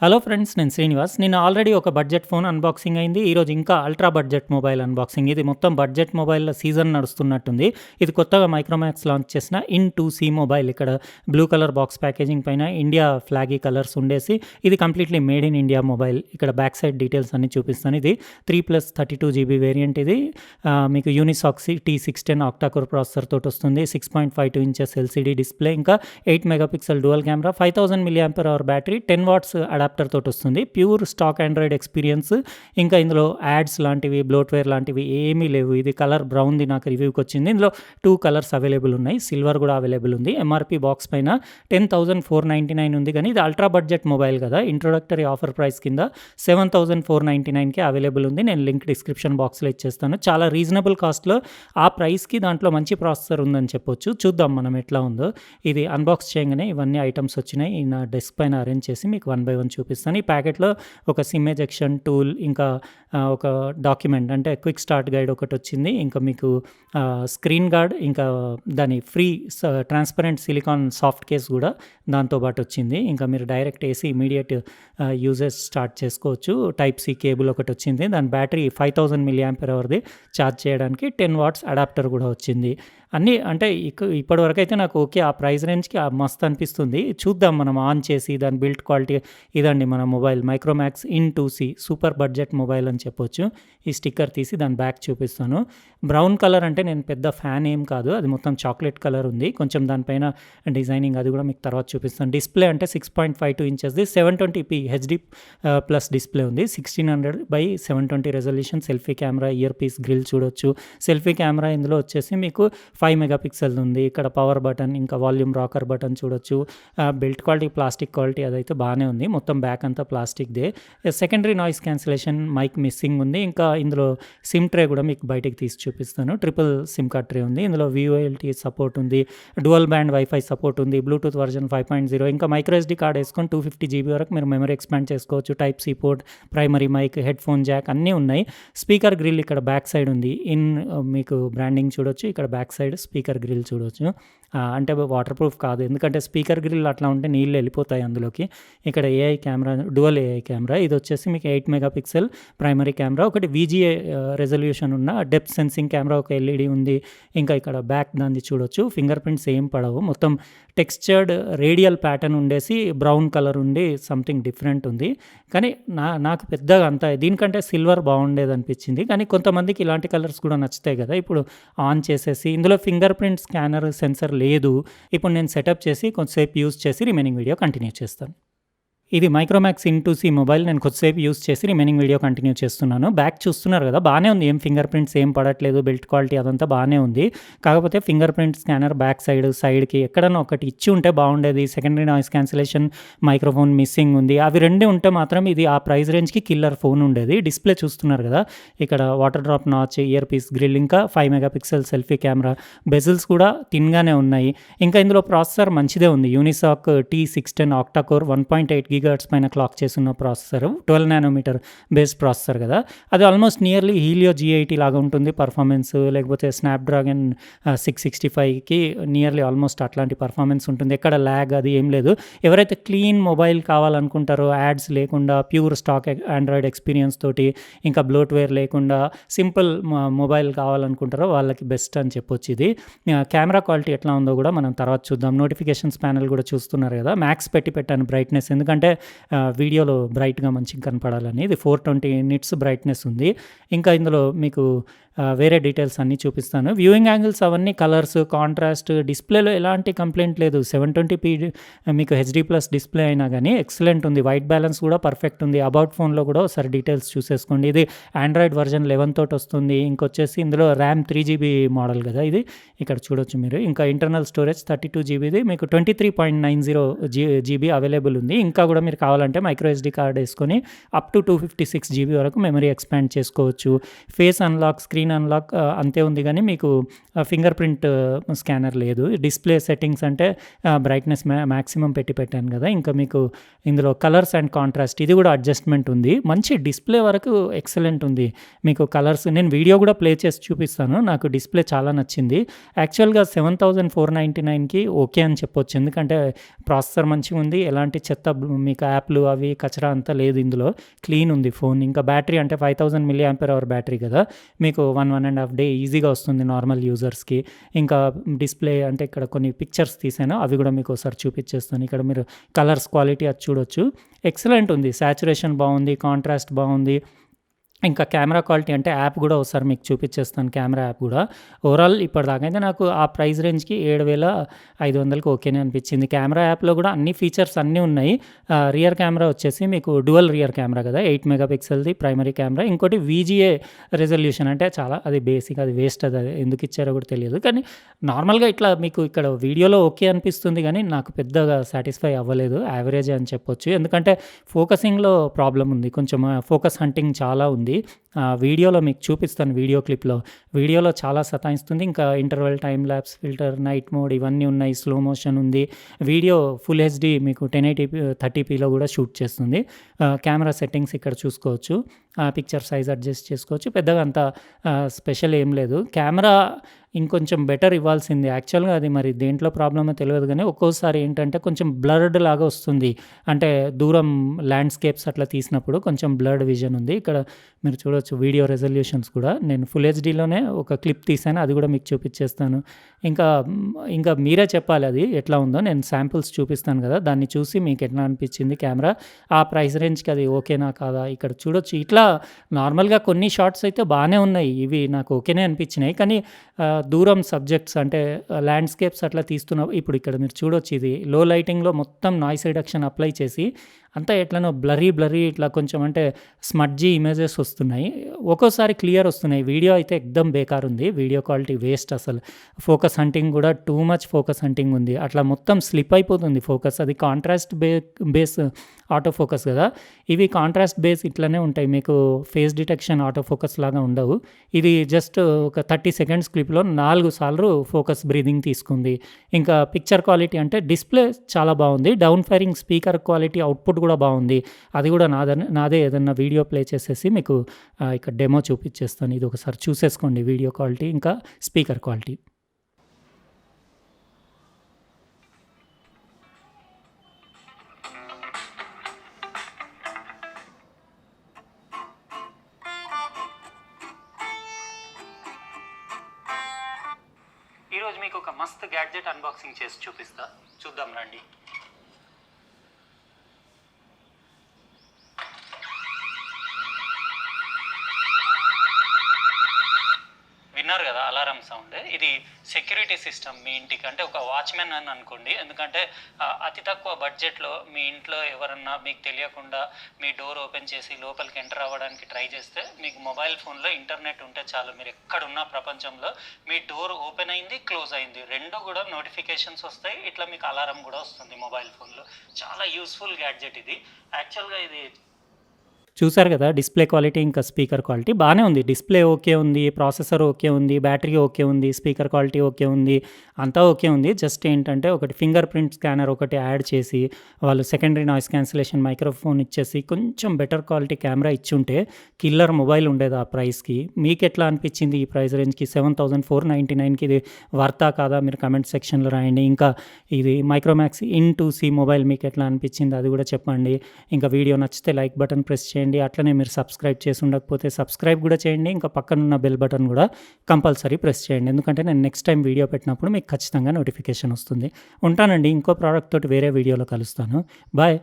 Hello friends, నేను శ్రీనివాస్. నిన్న already ఒక బడ్జెట్ ఫోన్ అన్బాక్సింగ్ అయింది. ఈరోజు ఇంకా అల్ట్రా బడ్జెట్ మొబైల్ అన్బాక్సింగ్. ఇది మొత్తం బడ్జెట్ మొబైల్‌ల సీజన్ నడుస్తున్నట్టుంది. ఇది కొత్తగా మైక్రోమాక్స్ లాంచ్ చేసిన ఇన్ 2సి మొబైల్. ఇక్కడ బ్లూ కలర్ బాక్స్ ప్యాకేజింగ్ పైన ఇండియా ఫ్లాగీ కలర్స్ ఉండేసి ఇది completely made in India mobile. ఇక్కడ బ్యాక్ సైడ్ డీటెయిల్స్ అన్నీ చూపిస్తాను. ఇది 3+32 జీబీ వేరియంట్ ఇది. మీకు Unisoc T610 octa core processor తోటి వస్తుంది. 6.52 ఇంచెస్ ఎల్‌సీడీ డిస్ప్లే, ఇంకా 8 megapixel dual camera, 5000 mAh battery, 10 watts adapter తోటి వస్తుంది. Pure stock Android experience. ఇంకా ఇందులో యాడ్స్ లాంటివి, బ్లోట్వేర్ లాంటివి ఏమీ లేవు. ఇది కలర్ బ్రౌన్‌ది నాకు రివ్యూకి వచ్చింది. ఇందులో 2 కలర్స్ అవైలబుల్ ఉన్నాయి. సిల్వర్ కూడా అవైలబుల్ ఉంది. ఎంఆర్‌పీ బాక్స్ పైన 10,499 ఉంది. కానీ ఇది అల్ట్రా బడ్జెట్ మొబైల్ కదా, ఇంట్రొడక్టరీ ఆఫర్ ప్రైస్ కింద 7,499కి అవైలబుల్ ఉంది. నేను లింక్ డిస్క్రిప్షన్ బాక్స్లో ఇచ్చేస్తాను. చాలా రీజనబుల్ కాస్ట్లో ఆ ప్రైస్కి దాంట్లో మంచి ప్రాసెసర్ ఉందని చెప్పొచ్చు. చూద్దాం మనం ఎట్లా ఉందో. ఇది అన్బాక్స్ చేయగానే ఇవన్నీ ఐటమ్స్ వచ్చినాయి. నా డెస్క్ పైన అరేంజ్ చేసి మీకు 1 బై 1 చూపిస్తాను. ఈ ప్యాకెట్లో ఒక సిమ్ ఎజెక్షన్ టూల్, ఇంకా ఒక డాక్యుమెంట్ అంటే క్విక్ స్టార్ట్ గైడ్ ఒకటి వచ్చింది. ఇంకా మీకు స్క్రీన్ గార్డ్, ఇంకా దాని free transparent silicon soft case కూడా దాంతోపాటు వచ్చింది. ఇంకా మీరు direct AC immediate uses start చేసుకోవచ్చు. టైప్ సి కేబుల్ ఒకటి వచ్చింది. దాని బ్యాటరీ 5000 mAhది ఛార్జ్ చేయడానికి 10 వాట్స్ అడాప్టర్ కూడా వచ్చింది. అన్నీ అంటే ఇప్పటివరకు అయితే నాకు ఓకే, ఆ ప్రైస్ రేంజ్కి మస్తు అనిపిస్తుంది. చూద్దాం మనం ఆన్ చేసి దాని బిల్డ్ క్వాలిటీ. ఇదండి మన మొబైల్, మైక్రోమాక్స్ ఇన్ 2సి సూపర్ బడ్జెట్ మొబైల్ అని చెప్పొచ్చు. ఈ స్టిక్కర్ తీసి దాని బ్యాక్ చూపిస్తాను. బ్రౌన్ కలర్ అంటే నేను పెద్ద ఫ్యాన్ ఏం కాదు, అది మొత్తం చాక్లెట్ కలర్ ఉంది. కొంచెం దానిపైన డిజైనింగ్ అది కూడా మీకు తర్వాత చూపిస్తాను. డిస్ప్లే అంటే 6.52 ఇంచెస్ది 720p హెచ్డి ప్లస్ డిస్ప్లే ఉంది. 1600x720 resolution. Selfie camera, ear piece, grill చూడొచ్చు. సెల్ఫీ కెమెరా ఇందులో వచ్చేసి మీకు 5 మెగాపిక్సెల్ ఉంది. ఇక్కడ పవర్ బటన్, ఇంకా వాల్యూమ్ రాకర్ బటన్ చూడొచ్చు. బిల్ట్ క్వాలిటీ, ప్లాస్టిక్ క్వాలిటీ అదైతే బాగానే ఉంది. మొత్తం బ్యాక్ అంతా ప్లాస్టిక్దే. Secondary noise cancellation mic missing ఉంది. ఇంకా ఇందులో సిమ్ ట్రే కూడా మీకు బయటికి తీసి చూపిస్తాను. ట్రిపుల్ సిమ్ కార్డ్ ట్రే ఉంది. ఇందులో VoLTE సపోర్ట్ ఉంది. డ్యువల్ బ్యాండ్ వైఫై సపోర్ట్ ఉంది. Bluetooth version 5.0. ఇంకా మైక్రో SD కార్డ్ వేసుకొని 250 GB వరకు మీరు మెమరీ ఎక్స్పాండ్ చేసుకోవచ్చు. Type C port, primary mic, headphone jack అన్నీ ఉన్నాయి. స్పీకర్ గ్రిల్ ఇక్కడ బ్యాక్ సైడ్ ఉంది. మీకు బ్రాండింగ్ చూడొచ్చు. ఇక్కడ బ్యాక్ సైడ్ స్పీకర్ గ్రిల్ చూడొచ్చు. అంటే వాటర్ ప్రూఫ్ కాదు, ఎందుకంటే స్పీకర్ గ్రిల్ అట్లా ఉంటే నీళ్ళు వెళ్ళిపోతాయి అందులోకి. ఇక్కడ AI camera, dual AI camera. ఇది వచ్చేసి మీకు 8 మెగాపిక్సెల్ ప్రైమరీ కెమెరా, ఒకటి VGA రెజల్యూషన్ ఉన్న డెప్త్ సెన్సింగ్ కెమెరా, ఒక LED ఉంది. ఇంకా ఇక్కడ బ్యాక్ దాన్ని చూడొచ్చు. ఫింగర్ ప్రింట్స్ ఏం పడవు. మొత్తం టెక్స్చర్డ్ రేడియల్ ప్యాటర్న్ ఉండేసి బ్రౌన్ కలర్ ఉండి సంథింగ్ డిఫరెంట్ ఉంది. కానీ నాకు పెద్దగా అంత దీనికంటే సిల్వర్ బాగుండేది అనిపించింది. కానీ కొంతమందికి ఇలాంటి కలర్స్ కూడా నచ్చుతాయి కదా. ఇప్పుడు ఆన్ చేసేసి ఇందులో ఫింగర్ ప్రింట్ స్కానర్ సెన్సర్ లేదు. ఇప్పుడు నేను సెటప్ చేసి కొంతసేపు యూజ్ చేసి రిమైనింగ్ వీడియో కంటిన్యూ చేస్తాను. ఇది మైక్రోమాక్స్ ఇన్ 2సి మొబైల్. నేను కొద్దిసేపు యూజ్ చేసి రిమైనింగ్ వీడియో కంటిన్యూ చేస్తున్నాను. బ్యాక్ చూస్తున్నారు కదా, బాగానే ఉంది. ఏం ఫింగర్ ప్రింట్స్ ఏం పడట్లేదు. బిల్ట్ క్వాలిటీ అదంతా బాగానే ఉంది. కాకపోతే ఫింగర్ ప్రింట్ స్కానర్ బ్యాక్ సైడ్కి ఎక్కడన్నా ఒకటి ఇచ్చి ఉంటే బాగుండేది. Secondary noise cancellation, microphone missing ఉంది. అవి రెండే ఉంటే మాత్రం ఇది ఆ ప్రైస్ రేంజ్కి కిల్లర్ ఫోన్ ఉండేది. డిస్ప్లే చూస్తున్నారు కదా, ఇక్కడ water drop notch, year piece, grill, ఇంకా 5 మెగాపిక్సెల్ సెల్ఫీ కెమెరా, బెజిల్స్ కూడా తిన్గానే ఉన్నాయి. ఇంకా ఇందులో ప్రాసెసర్ మంచిదే ఉంది. Unisoc T610 octa core 1.8 GHz పైన క్లాక్ చేసిన ప్రాసెసర్, 12 నానోమీటర్ బేస్ ప్రాసెసర్ కదా. అది ఆల్మోస్ట్ నియర్లీ హీలియో G80 లాగా ఉంటుంది పర్ఫార్మెన్స్. లేకపోతే స్నాప్డ్రాగన్ 665కి నియర్లీ ఆల్మోస్ట్ అట్లాంటి పర్ఫార్మెన్స్ ఉంటుంది. ఎక్కడ ల్యాగ్ అది ఏం లేదు. ఎవరైతే క్లీన్ మొబైల్ కావాలనుకుంటారో, యాడ్స్ లేకుండా, ప్యూర్ స్టాక్ ఆండ్రాయిడ్ ఎక్స్పీరియన్స్ తోటి, ఇంకా బ్లోట్వేర్ లేకుండా సింపుల్ మొబైల్ కావాలనుకుంటారో వాళ్ళకి బెస్ట్ అని చెప్పొచ్చు. ఇది కెమెరా క్వాలిటీ ఎట్లా ఉందో కూడా మనం తర్వాత చూద్దాం. నోటిఫికేషన్స్ ప్యానెల్ కూడా చూస్తున్నారు కదా, మ్యాక్స్ పెట్టాను బ్రైట్నెస్, ఎందుకంటే వీడియోలో బ్రైట్గా మంచిగా కనపడాలని. ఇది 420 nits బ్రైట్నెస్ ఉంది. ఇంకా ఇందులో మీకు వేరే డీటెయిల్స్ అన్నీ చూపిస్తాను. వ్యూయింగ్ యాంగిల్స్ అవన్నీ కలర్స్, కాంట్రాస్ట్, డిస్ప్లేలో ఎలాంటి కంప్లైంట్ లేదు. 720p మీకు హెచ్డి ప్లస్ డిస్ప్లే అయినా కానీ ఎక్సలెంట్ ఉంది. వైట్ బ్యాలెన్స్ కూడా పర్ఫెక్ట్ ఉంది. అబౌట్ ఫోన్లో కూడా ఒకసారి డీటెయిల్స్ చూసేసుకోండి. ఇది ఆండ్రాయిడ్ వర్జన్ 11 తోటి వస్తుంది. ఇంకొచ్చేసి ఇందులో ర్యామ్ 3GB మోడల్ కదా ఇది, ఇక్కడ చూడొచ్చు మీరు. ఇంకా ఇంటర్నల్ స్టోరేజ్ 32 GBది మీకు 23.90 GB అవైలబుల్ ఉంది. ఇంకా కూడా మీరు కావాలంటే మైక్రో SD కార్డ్ వేసుకొని అప్ టు 256 GB వరకు మెమరీ ఎక్స్పాండ్ చేసుకోవచ్చు. Face unlock, screen screen unlock అంతే ఉంది గానీ మీకు ఫింగర్ ప్రింట్ స్కానర్ లేదు. డిస్‌ప్లే సెట్టింగ్స్ అంటే బ్రైట్‌నెస్ మాక్సిమం పెట్టాను గదా! ఇంకా మీకు ఇందులో కలర్స్ అండ్ కాంట్రాస్ట్ ఇది గూడా అడ్జస్ట్‌మెంట్ ఉంది. మంచి డిస్‌ప్లే వరకు ఎక్సలెంట్ ఉంది. మీకు కలర్స్ నేను వీడియో గూడా ప్లే చేసి చూపిస్తాను. నాకు డిస్‌ప్లే చాలా నచ్చింది. యాక్చువల్‌గా 7,499కి ఓకే అని చెప్పొచ్చు. ఎందుకంటే ప్రాసెసర్ మంచిగుంది. ఎలాంటి చెత్త మీకు యాప్‌లు అవి కచరా అంతా లేదు ఇందులో. క్లీన్ ఉంది ఫోన్. ఇంకా బ్యాటరీ అంటే 5000 మిల్లీ యాంపియర్ అవర్ బ్యాటరీ గదా! మీకు 1 ½ డే ఈజీగా వస్తుంది నార్మల్ యూజర్స్‌కి. ఇంకా డిస్‌ప్లే అంటే ఇక్కడ కొన్ని పిక్చర్స్ తీశాను. అవి గూడా మీకోసారి చూపిచ్చేస్తాను. ఇక్కడ మీరు కలర్స్ క్వాలిటీ అది చూడొచ్చు. ఎక్సలెంట్ ఉంది. సాచురేషన్ బావుంది. కాంట్రాస్ట్ బావుంది. ఇంకా కెమెరా క్వాలిటీ అంటే యాప్ గూడా ఒకసారి మీకు చూపిచ్చేస్తాను కెమెరా యాప్ గూడా. ఓవరాల్ ఇప్పటిదాకైతే నాకు ఆ ప్రైస్ రేంజ్‌కి 7,500కి ఓకేనే అనిపిచ్చింది. కెమెరా యాప్‌లో గూడా అన్ని ఫీచర్స్ అన్నీ ఉన్నాయి. రియర్ కెమెరా వచ్చేసి మీకు డ్యుయల్ రియర్ కెమెరా గదా! 8 మెగా పిక్సెల్‌ది ప్రైమరీ కెమెరా. ఇంకోటి వీజీఏ రిజల్యూషన్ అంటే చాలా అది బేసిక్ అది వేస్ట్ అది ఎందుకిచ్చారో గూడా తెలియదు. కానీ నార్మల్‌గా ఇట్లా మీకు ఇక్కడ వీడియోలో ఓకే అనిపిస్తుంది గానీ నాకు పెద్దగా సాటిస్ఫై అవ్వలేదు. యావరేజే అని చెప్పొచ్చు. ఎందుకంటే ఫోకసింగ్‌లో ప్రాబ్లమ్ ఉంది. కొంచెం ఫోకస్ హంటింగ్ చాలా ఉంది. వీడియోలో మీకు చూపిస్తాను వీడియో క్లిప్‌లో. వీడియోలో చాలా సతాయిస్తుంది. ఇంకా interval, time lapse, filter, night mode ఇవన్నీ ఉన్నాయి. స్లో మోషన్ ఉంది. వీడియో ఫుల్ హెచ్‌డీ మీకు 1080p 30pలో గూడా షూట్ చేస్తుంది. కెమెరా సెట్టింగ్స్ ఇక్కడ చూసుకోవచ్చు. పిక్చర్ సైజ్ అడ్జస్ట్ చేసుకోవచ్చు. పెద్దగా అంత స్పెషల్ ఏం లేదు. కెమెరా ఇంకొంచెం బెటర్ ఇవ్వాల్సింది. యాక్చువల్‌గా అది మరి దేంట్లో ప్రాబ్లమో తెలవదు గానీ ఒక్కోసారి ఏంటంటే కొంచెం బ్లర్డ్ లాగా వస్తుంది. అంటే దూరం ల్యాండ్‌స్కేప్స్ అట్లా తీసినప్పుడు కొంచెం బ్లర్డ్ విజన్ ఉంది. ఇక్కడ మీరు చూడొచ్చు వీడియో రెజల్యూషన్స్ కూడా. నేను ఫుల్ హెచ్‌డీలోనే ఒక క్లిప్ తీశాను. అది గూడా మీకు చూపిచ్చేస్తాను. ఇంకా మీరే చెప్పాలి అది ఎట్లా ఉందో. నేను శాంపిల్స్ చూపిస్తాను గదా! దాన్ని చూసి మీకు ఎట్లా అనిపిచ్చింది కెమెరా. ఆ ప్రైస్ రేంజ్‌కి అది ఓకేనా కాదా? ఇక్కడ చూడొచ్చు. ఇట్లా నార్మల్‌గా కొన్ని షాట్స్ అయితే బానే ఉన్నాయి. ఇవి నాకు ఓకేనే అనిపిచ్చినాయి. కానీ దూరం సబ్జెక్ట్స్ అంటే ల్యాండ్‌స్కేప్స్ అట్లా ఇప్పుడు ఇక్కడ మీరు చూడొచ్చు ఇది లో లైటింగ్‌లో మొత్తం నాయిస్ రిడక్షన్ అప్లై చేసి అంతా ఎట్లనో బ్లర్రీ ఇట్లా కొంచెం అంటే స్మడ్జీ ఇమేజెస్ వస్తున్నాయి. ఒక్కోసారి క్లియర్ వస్తున్నాయి. వీడియో అయితే ఎక్దమ్ బేకారుంది. వీడియో క్వాలిటీ వేస్ట్ అసలు. ఫోకస్ హంటింగ్ గూడా టూ మచ్ ఫోకస్ హంటింగ్ ఉంది. అట్లా మొత్తం స్లిప్ అయిపోతుంది ఫోకస్. అది కాంట్రాస్ట్ బేస్ ఆటో ఫోకస్ గదా! ఇవి కాంట్రాస్ట్ బేస్ ఇట్లనే ఉంటాయి. మీకు ఫేస్ డిటెక్షన్ ఆటో ఫోకస్ లాగా ఉండవు. ఇది జస్ట్ ఒక 30 సెకండ్స్ క్లిప్‌లో 4 సార్లు ఫోకస్ బ్రీతింగ్ తీసుకుంది. ఇంకా పిక్చర్ క్వాలిటీ అంటే డిస్‌ప్లే చాలా బావుంది. Down firing speaker quality output గూడా బావుంది. అది గూడా నాదే ఏదన్నా వీడియో ప్లే చేసేసి మీకు ఇక్కడ డెమో చూపిచ్చేస్తాను. ఇది ఒకసారి చూసేసుకోండి వీడియో క్వాలిటీ ఇంకా స్పీకర్ క్వాలిటీ. ఈరోజు మీకు ఒక మస్త్ గ్యాడ్జెట్ అన్బాక్సింగ్ చేసి చూపిస్తా. చూద్దాం రండి. విన్నారు కదా అలారం సౌండ్. ఇది సెక్యూరిటీ సిస్టమ్ మీ ఇంటికి. అంటే ఒక వాచ్మెన్ అని అనుకోండి. ఎందుకంటే అతి తక్కువ బడ్జెట్లో మీ ఇంట్లో ఎవరన్నా మీకు తెలియకుండా మీ డోర్ ఓపెన్ చేసి లోపలికి ఎంటర్ అవ్వడానికి ట్రై చేస్తే మీకు మొబైల్ ఫోన్లో ఇంటర్నెట్ ఉంటే చాలు. మీరు ఎక్కడున్నా ప్రపంచంలో మీ డోర్ ఓపెన్ అయింది, క్లోజ్ అయింది, రెండు కూడా నోటిఫికేషన్స్ వస్తాయి. ఇట్లా మీకు అలారం కూడా వస్తుంది మొబైల్ ఫోన్లో. చాలా యూస్ఫుల్ గ్యాడ్జెట్ ఇది. యాక్చువల్గా ఇది చూసారు కదా! డిస్‌ప్లే క్వాలిటీ ఇంకా స్పీకర్ క్వాలిటీ బానే ఉంది. డిస్‌ప్లే ఓకే ఉంది. ప్రాసెసర్ ఓకే ఉంది. బ్యాటరీ ఓకే ఉంది. స్పీకర్ క్వాలిటీ ఓకే ఉంది. అంతా ఓకే ఉంది. జస్ట్ ఏంటంటే ఒకటి ఫింగర్ ప్రింట్ స్కానర్ ఒకటి యాడ్ చేసి వాళ్ళు సెకండరీ నాయిస్ క్యాన్సిలేషన్ మైక్రోఫోన్ ఇచ్చేసి కొంచెం బెటర్ క్వాలిటీ కెమెరా ఇచ్చుంటే కిల్లర్ మొబైల్ ఉండేది ఆ ప్రైస్‌కి. మీకెట్లా అనిపిచ్చింది ఈ ప్రైస్ రేంజ్‌కి 7,499కి ఇది వర్తా కాదా? మీరు కామెంట్ సెక్షన్‌లో రాయండి. ఇంకా ఇది మైక్రోమాక్స్ ఇన్ 2C మొబైల్ మీకెట్లా అనిపిచ్చింది అది కూడా చెప్పండి. ఇంకా వీడియో నచ్చితే లైక్ బటన్ ప్రెస్ చేయండి. అట్లనే మీరు సబ్స్క్రైబ్ చేసి ఉండకపోతే సబ్స్క్రైబ్ కూడా చేయండి. ఇంకా పక్కనున్న బెల్ బటన్ కూడా కంపల్సరీ ప్రెస్ చేయండి. ఎందుకంటే నేను నెక్స్ట్ టైం వీడియో పెట్టినప్పుడు మీకు ఖచ్చితంగా నోటిఫికేషన్ వస్తుంది. ఉంటానండి. ఇంకో ప్రోడక్ట్ తోటి వేరే వీడియోలో కలుస్తాను. బాయ్.